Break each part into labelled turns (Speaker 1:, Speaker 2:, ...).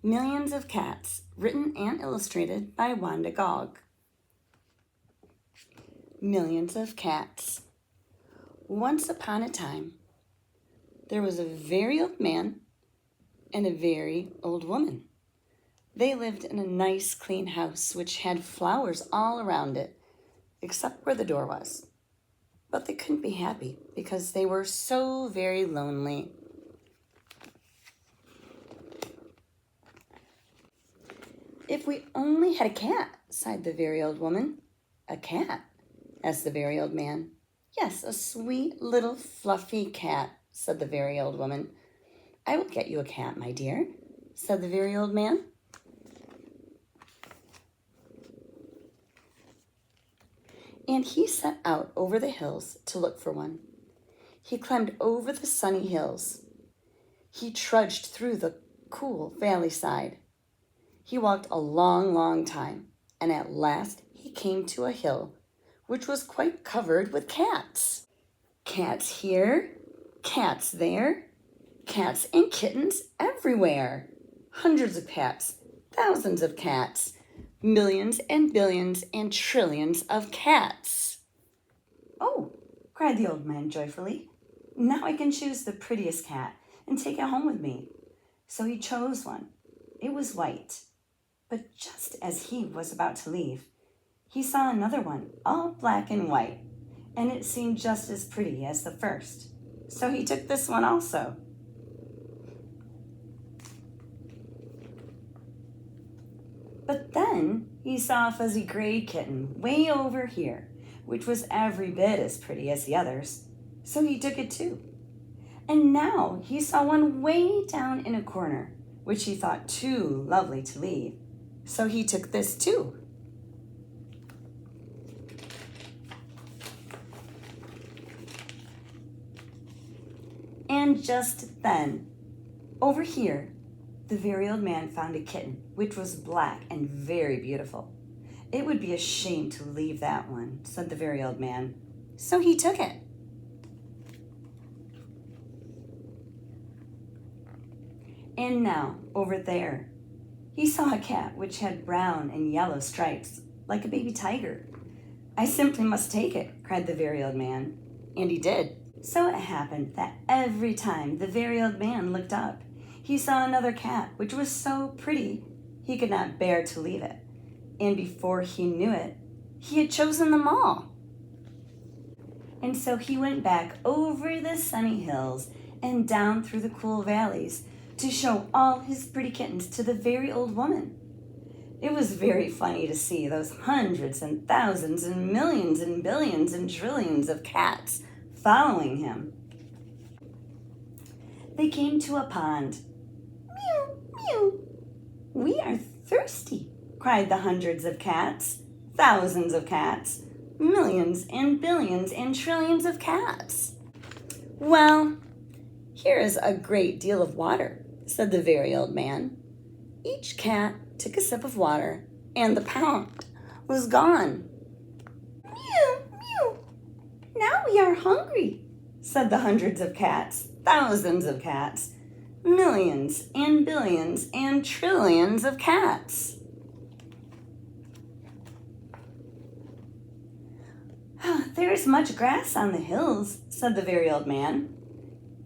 Speaker 1: Millions of Cats, written and illustrated by Wanda. Millions of Cats. Once upon a time, there was a very old man and a very old woman. They lived in a nice, clean house which had flowers all around it, except where the door was. But they couldn't be happy because they were so very lonely. "If we only had a cat," sighed the very old woman. "A cat?" asked the very old man. "Yes, a sweet little fluffy cat," said the very old woman. "I will get you a cat, my dear," said the very old man. And he set out over the hills to look for one. He climbed over the sunny hills. He trudged through the cool valley side. He walked a long, long time, and at last he came to a hill, which was quite covered with cats. Cats here, cats there, cats and kittens everywhere. Hundreds of cats, thousands of cats, millions and billions and trillions of cats. "Oh," cried the old man joyfully, "now I can choose the prettiest cat and take it home with me." So he chose one. It was white. But just as he was about to leave, he saw another one, all black and white, and it seemed just as pretty as the first. So he took this one also. But then he saw a fuzzy gray kitten way over here, which was every bit as pretty as the others. So he took it too. And now he saw one way down in a corner, which he thought too lovely to leave. So he took this too. And just then, over here, the very old man found a kitten, which was black and very beautiful. "It would be a shame to leave that one," said the very old man. So he took it. And now, over there, he saw a cat which had brown and yellow stripes, like a baby tiger. "I simply must take it," cried the very old man. And he did. So it happened that every time the very old man looked up, he saw another cat which was so pretty he could not bear to leave it. And before he knew it, he had chosen them all. And so he went back over the sunny hills and down through the cool valleys to show all his pretty kittens to the very old woman. It was very funny to see those hundreds and thousands and millions and billions and trillions of cats following him. They came to a pond. "Mew, mew. We are thirsty," cried the hundreds of cats, thousands of cats, millions and billions and trillions of cats. "Well, here is a great deal of water," said the very old man. Each cat took a sip of water, and the pond was gone. "Mew, mew. Now we are hungry," said the hundreds of cats, thousands of cats, millions and billions and trillions of cats. "There is much grass on the hills," said the very old man.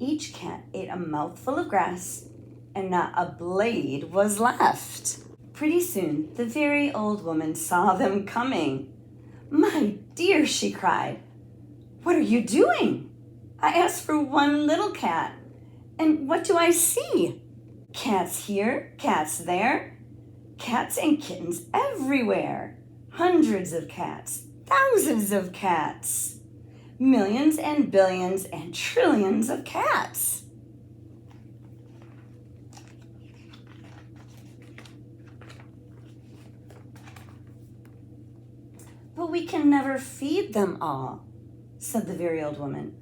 Speaker 1: Each cat ate a mouthful of grass, and not a blade was left. Pretty soon, the very old woman saw them coming. "My dear," she cried, "what are you doing? I asked for one little cat, and what do I see? Cats here, cats there, cats and kittens everywhere, hundreds of cats, thousands of cats, millions and billions and trillions of cats." "But we can never feed them all," said the very old woman.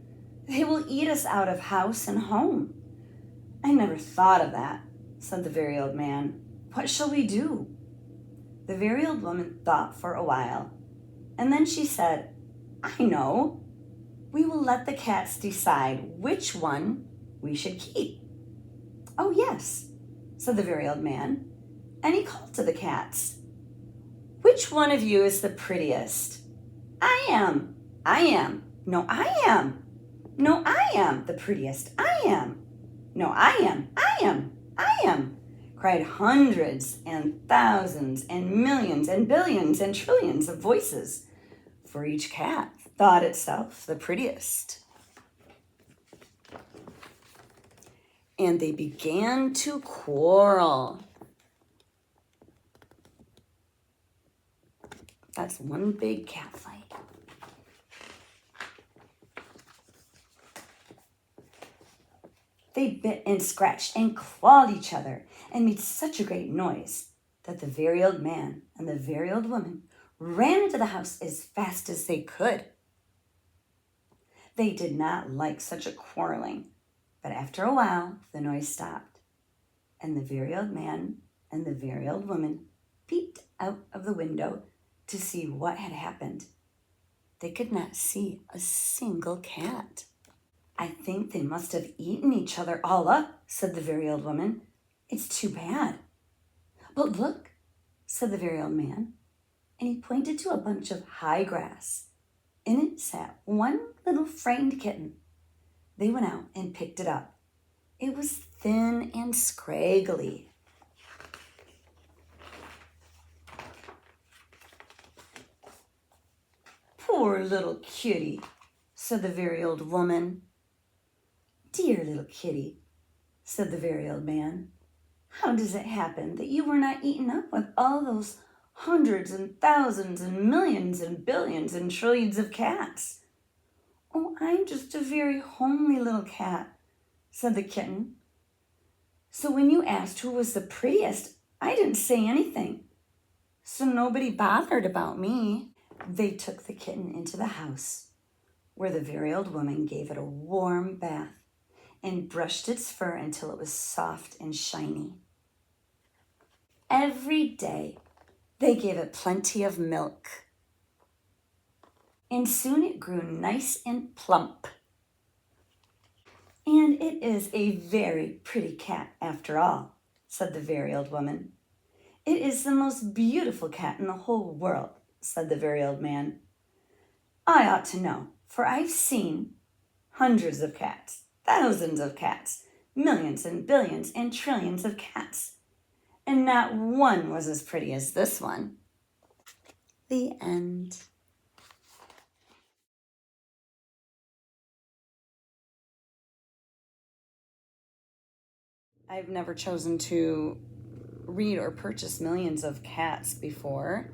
Speaker 1: "They will eat us out of house and home." "I never thought of that," said the very old man. "What shall we do?" The very old woman thought for a while, and then she said, "I know. We will let the cats decide which one we should keep." "Oh, yes, said the very old man, and he called to the cats. "Which one of you is the prettiest?" "I am. I am. No, I am. No, I am the prettiest. I am. No, I am. I am. I am," cried hundreds and thousands and millions and billions and trillions of voices, for each cat thought itself the prettiest. And they began to quarrel. That's one big cat fight. They bit and scratched and clawed each other and made such a great noise that the very old man and the very old woman ran into the house as fast as they could. They did not like such a quarreling, but after a while the noise stopped, and the very old man and the very old woman peeped out of the window to see what had happened. They could not see a single cat. "I think they must have eaten each other all up," said the very old woman. "It's too bad." "But look," said the very old man, and he pointed to a bunch of high grass. In it sat one little frightened kitten. They went out and picked it up. It was thin and scraggly. "Poor little kitty," said the very old woman. "Dear little kitty," said the very old man, "how does it happen that you were not eaten up with all those hundreds and thousands and millions and billions and trillions of cats?" "Oh, I'm just a very homely little cat," said the kitten. "So when you asked who was the prettiest, I didn't say anything. So nobody bothered about me." They took the kitten into the house, where the very old woman gave it a warm bath and brushed its fur until it was soft and shiny. Every day, they gave it plenty of milk, and soon it grew nice and plump. "And it is a very pretty cat after all," said the very old woman. "It is the most beautiful cat in the whole world," said the very old man. "I ought to know, for I've seen hundreds of cats, thousands of cats, millions and billions and trillions of cats, and not one was as pretty as this one." The end. I've never chosen to read or purchase Millions of Cats before,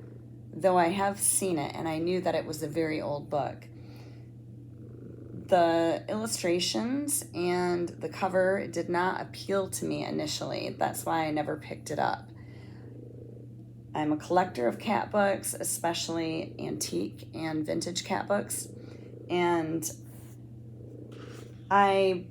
Speaker 1: though I have seen it and I knew that it was a very old book. The illustrations and the cover did not appeal to me initially. That's why I never picked it up. I'm a collector of cat books, especially antique and vintage cat books, and I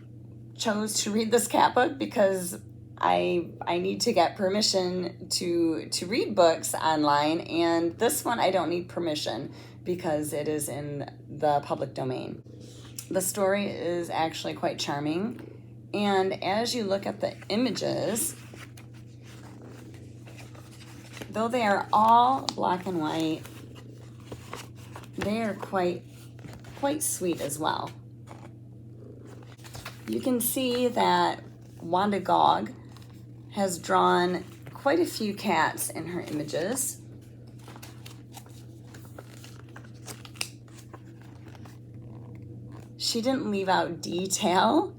Speaker 1: chose to read this cat book because I need to get permission to read books online, and this one I don't need permission because it is in the public domain. The story is actually quite charming, and as you look at the images, though they are all black and white, they are quite sweet as well. You can see that Wanda has drawn quite a few cats in her images. She didn't leave out detail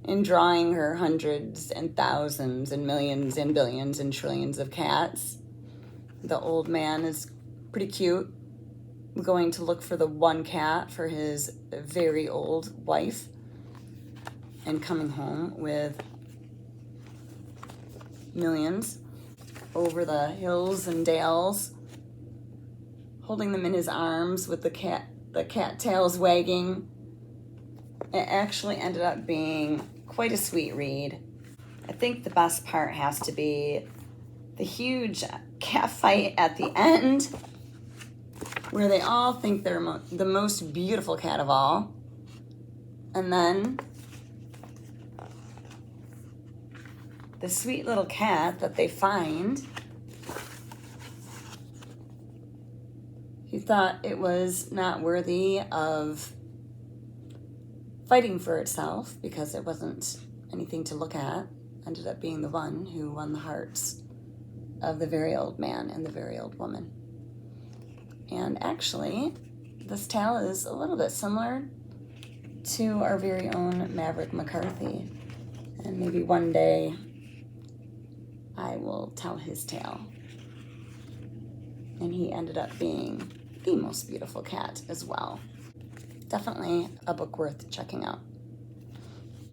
Speaker 1: in drawing her hundreds and thousands and millions and billions and trillions of cats. The old man is pretty cute, going to look for the one cat for his very old wife and coming home with millions over the hills and dales, holding them in his arms with the cat tails wagging. It actually ended up being quite a sweet read. I think the best part has to be the huge cat fight at the end, where they all think they're the most beautiful cat of all. And then the sweet little cat that they find, he thought it was not worthy of fighting for itself because it wasn't anything to look at. Ended up being the one who won the hearts of the very old man and the very old woman. And actually, this tale is a little bit similar to our very own Maverick McCarthy. And maybe one day I will tell his tale. And he ended up being the most beautiful cat as well. Definitely a book worth checking out.